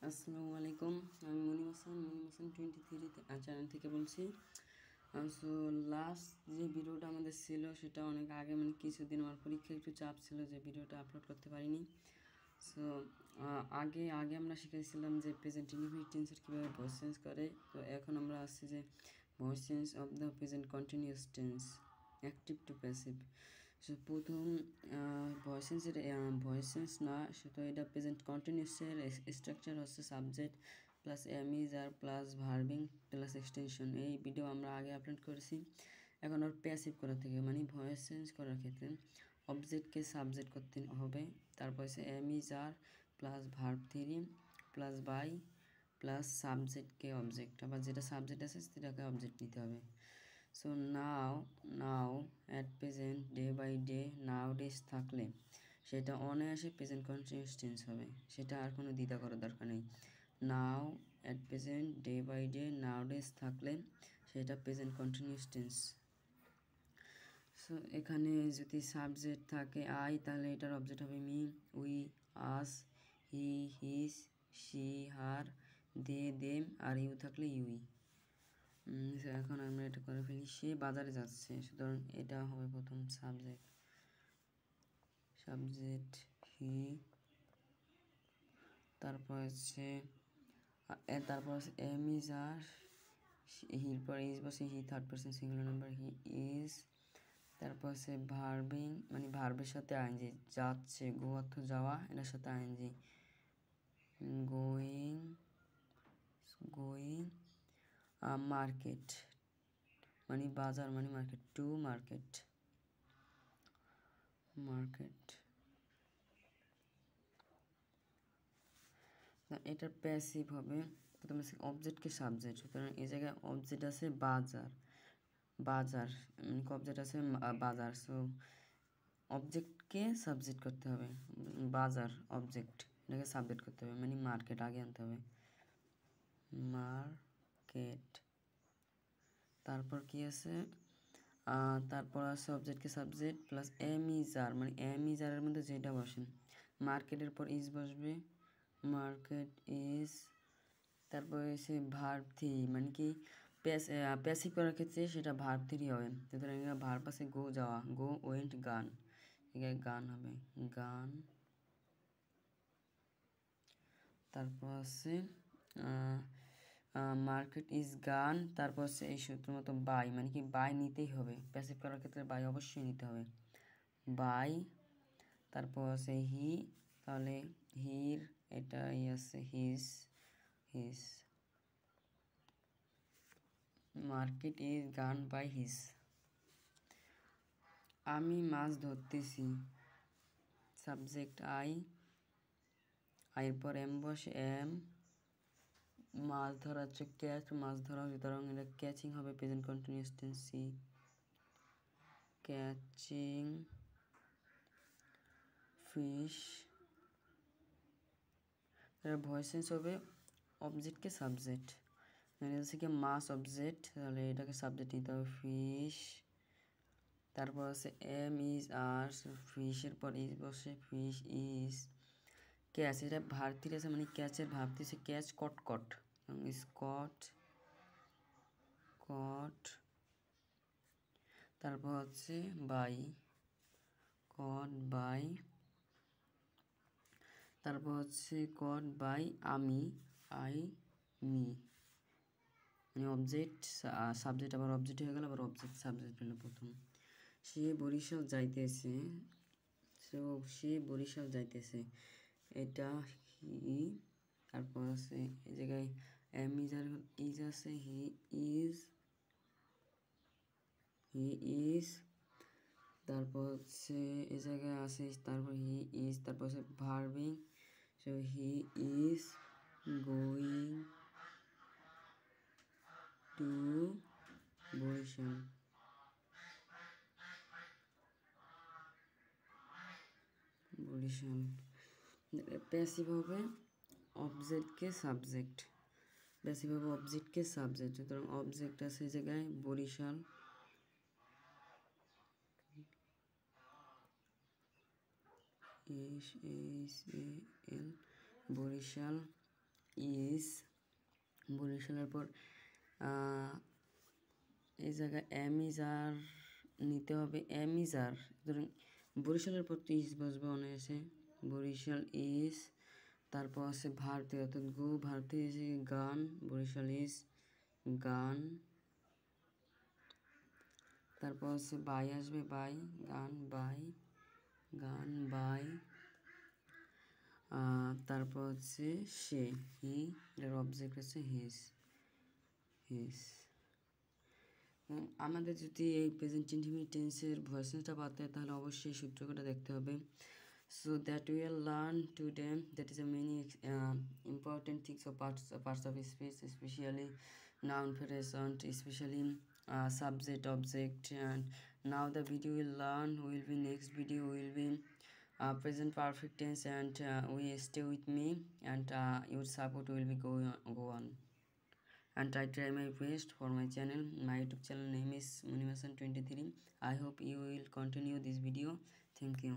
আসসালামু আলাইকুম। আমি মনিম হাসান 23 চ্যানেল থেকে বলছি। সো লাস্ট যে ভিডিওটা আমাদের ছিল সেটা অনেক আগে, মানে কিছুদিন আমার পরীক্ষায় একটু চাপ ছিল যে ভিডিওটা আপলোড করতে পারিনি। সো আগে আমরা শিখেছিলাম যে প্রেজেন্ট ইনডিফিনিট টেন্সের কীভাবে ভয়েস চেঞ্জ করে। তো এখন আমরা আসছি যে voice change of the present continuous tense, active to passive. So প্রথম ভয়েস চেঞ্জ না, সেটা এটা প্রেজেন্ট কন্টিনিউয়াসের স্ট্রাকচার হচ্ছে subject plus এমিজার plus ভার্বিং plus extension. এই ভিডিও আমরা আগে আপলোড করেছি। এখন ওর প্যাসিভ করা থেকে, মানে ভয়েস চেঞ্জ করার ক্ষেত্রে অবজেক্টকে সাবজেক্ট করতে হবে, তারপর হচ্ছে am is are plus verb three plus by plus সাবজেক্টকে অবজেক্ট, আবার যেটা সাবজেক্ট আছে সেটাকে অবজেক্ট নিতে হবে। So now at present, day by day, nowadays থাকলে সেটা অনায়াসে প্রেজেন্ট কন্টিনিউয়াস টেন্স হবে, সেটা আর কোনো দ্বিধা করার দরকার নেই। Now at present, day by day, nowadays থাকলে সেটা প্রেজেন্ট কন্টিনিউয়াস টেন্স। সো এখানে যদি সাবজেক্ট থাকে আই, তাহলে এটার অবজেক্ট হবে me, we, us, he, his, she, her, they, them, আর ইউ থাকলে ইউই। এখন আমরা এটা করে ফেলি। সে বাজারে যাচ্ছে, সুতরাং এটা হবে প্রথম সাবজেক্ট হি। তারপর হচ্ছে এম ইজ আর, হির পর ইজ বসে he, third person singular number, he is. তারপর হচ্ছে ভার্বিং, মানে ভার্বের সাথে আইএনজি, যাচ্ছে, গো অর্থ যাওয়া, এটার সাথে আইএনজি, গোয়িং মার্কেট, মানে বাজার, মানে মার্কেট, টু মার্কেট। এটার প্যাসিভ হবে প্রথমে অবজেক্টকে সাবজেক্ট, সুতরাং এই জায়গায় অবজেক্ট আছে বাজার, মানে অবজেক্ট আছে বাজার। সো অবজেক্টকে সাবজেক্ট করতে হবে, বাজার অবজেক্ট, এটাকে সাবজেক্ট করতে হবে, মানে মার্কেট আগে আনতে হবে, মার্কেট। তারপর কি আছে, তারপর আছে অবজেক্টকে সাবজেক্ট প্লাস এম ইজ আর, মানে এম ইজ আরের মধ্যে যেটা বসেন, মার্কেটের পর ইজ বসবে, মার্কেট ইজ। তারপর এসে ভার্ব থ্রি, মানে কি প্যাসিভ করার ক্ষেত্রে সেটা ভার্ব থ্রি হবে, সুতরাং ভার্ব আছে গো যাওয়া, গো ওয়েন্ট গান, এখানে গান হবে, গান। তারপর আছে মার্কেট ইজ গান, তারপর হচ্ছে এই সূত্র মতো বাই, মানে কি বাই নিতেই হবে, প্যাসিভ করার ক্ষেত্রে বাই অবশ্যই নিতে হবে, বাই। তারপর আছে হি, তাহলে হির, এটাই আছে হিজ, মার্কেট ইজ গান বাই হিজ। আমি মাছ ধরতেছি, সাবজেক্ট আইয়ের পর এম বসে, এম, মাছ ধরা হচ্ছে ক্যাচ, মাছ ধরা, সুতরাং এটা ক্যাচিং হবে, present continuous tense, see, catching fish. তাহলে ভয়েস চেঞ্জ হবে অবজেক্টকে সাবজেক্ট, মানে হচ্ছে কি মাছ অবজেক্ট, তাহলে এটাকে সাবজেক্ট নিতে হবে, ফিশ। তারপর আছে এম ইজ আর, ফিশের পর ইজ বসে, ফিশ ইজ। ক্যাচ, এটা ভার্বটি আছে, মানে ক্যাচের ভার্বটি আছে ক্যাচ, কট, ইজ কট। তারপর হচ্ছে বাই, কট বাই। তারপর হচ্ছে কট বাই আমি, মি, মানে অবজেক্ট সাবজেক্ট, আবার অবজেক্ট হয়ে গেল, আবার অবজেক্ট সাবজেক্ট হলো প্রথম। সে বরিশাল যাইতেছে, এটা হি। তারপর আছে এই জায়গায় এম ইজ আছে, হি ইজ। তারপর হচ্ছে এই জায়গায় আছে, তারপর হি ইজ, তারপর হচ্ছে verb ing, so he is going to Barishal. Passive হবে অবজেক্টকে সাবজেক্ট, সুতরাং অবজেক্ট আছে এই জায়গায় বরিশাল, বরিশাল। ইজ, বরিশালের পর এই জায়গায় এম ইজ আর নিতে হবে, এম ইজ আর, ধরুন বরিশালের পর তো ইজ বসবে অনায়াসে, বরিশাল ইজ, তারপর আছে ভারতী অর্থাৎ গো, ভারতী এসে গান, বরিশাল ইজ গান, তারপর হচ্ছে বাই আসবে, বাই গান, বাই গান, বাই, তারপর হচ্ছে সে, হি, এর অবজেক্ট হচ্ছে হিস, হিস। আমাদের যদি এই প্রেজেন্ট ইনডিফিনিট টেন্সের ভয়েসটা পাতে হয় তাহলে অবশ্যই সূত্রটা দেখতে হবে। So that we will learn today, that is a many important things of parts of speech, especially noun phrase and especially subject object. And now the video will learn will be next video will be present perfect tense, and we stay with me, and your support will be go on, and I try my best for my channel. My YouTube channel name is Munimasan 23. I hope you will continue this video. Thank you.